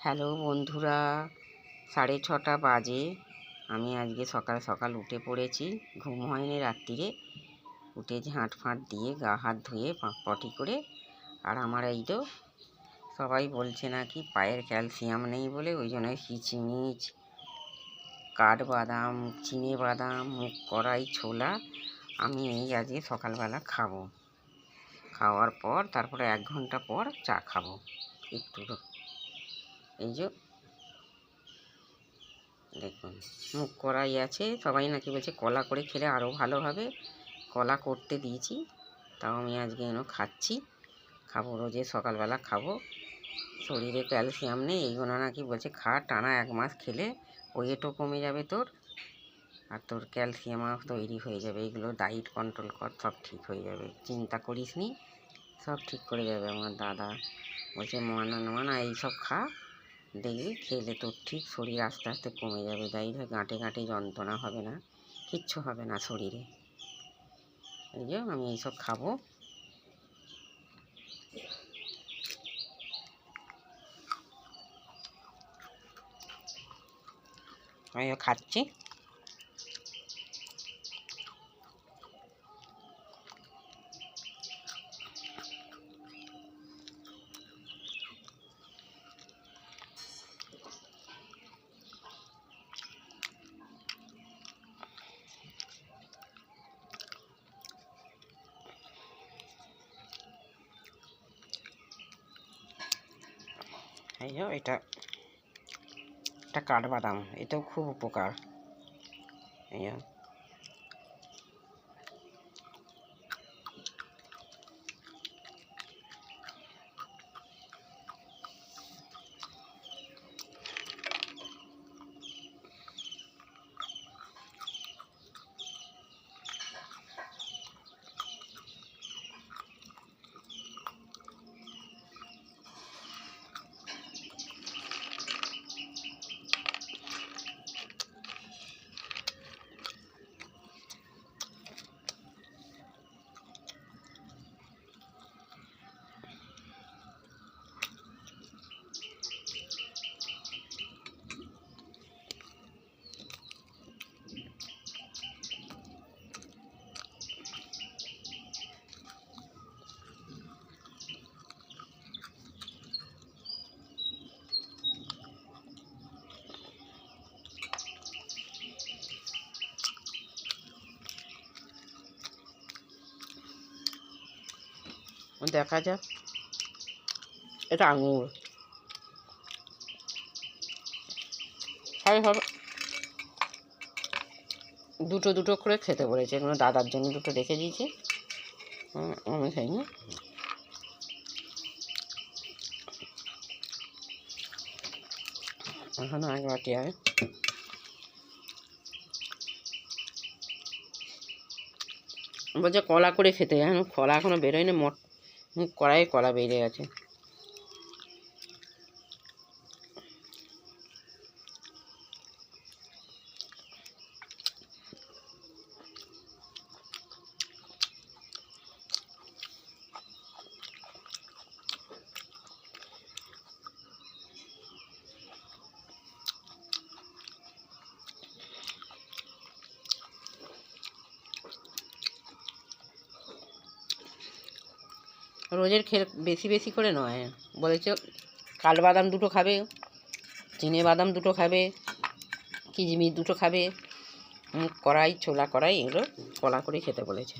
Hello বন্ধুরা, 6:30 বাজে। আমি আজকে সকাল সকাল উঠে পড়েছি। ঘুম হয়নি রাত্রিরে। উঠে ঝাঁট ফাঁট দিয়ে গা হাত ধুয়ে পটি করে, আর আমার এই তো সবাই বলছে নাকি পায়ের ক্যালসিয়াম নেই বলে, ওই জন্য কিচমিচ, কাঠবাদাম, চিনে বাদাম, মুগ কড়াই, ছোলা আমি এই আজকে সকালবেলা খাবো। খাওয়ার পর তারপরে 1 ঘন্টা পর চা খাবো একটু। এই যে দেখুন, মুগ কড়াই আছে। সবাই নাকি বলছে কলা করে খেলে আরও ভালো হবে। কলা করতে দিয়েছি, তাও আমি আজকে খাচ্ছি। খাবো, রোজে সকালবেলা খাবো। শরীরে ক্যালসিয়াম নেই, এইগুলো নাকি বলছে খা, টানা 1 মাস খেলে ওয়েটও কমে যাবে তোর, আর তোর ক্যালসিয়ামও তৈরি হয়ে যাবে। এইগুলো ডায়েট কন্ট্রোল কর, সব ঠিক হয়ে যাবে, চিন্তা করিস নি, সব ঠিক করে যাবে। আমার দাদা বলছে মানা এইসব খা, দেখবি খেলে তোর ঠিক শরীর আস্তে আস্তে কমে যাবে। যাই হোক, গাঁটে গাঁটে যন্ত্রণা হবে না, কিচ্ছু হবে না শরীরে। এই যে আমি এইসব খাবো। আমিও খাচ্ছি। এই যে এটা কাঠবাদাম, এটাও খুব উপকার। এই দেখা যাক, এটা আঙুর হবে। দুটো দুটো করে খেতে বলেছে, এগুলো দাদার জন্য দুটো রেখে দিয়েছি, আমি খাইনি। এখনো 1 বাটি আছে। বলছে কলা করে খেতে, এখন কলা এখনো বেরোয়নি, মুখ কড়াই কলা বেরিয়ে গেছে। রোজের বেশি বেশি করে নয়, বলেছে কাঠবাদাম দুটো খাবে, চিনে বাদাম দুটো খাবে, কিশমিশ দুটো খাবে, মুগ কড়াই, ছোলা কড়াই, এগুলো কলা করে খেতে বলেছে।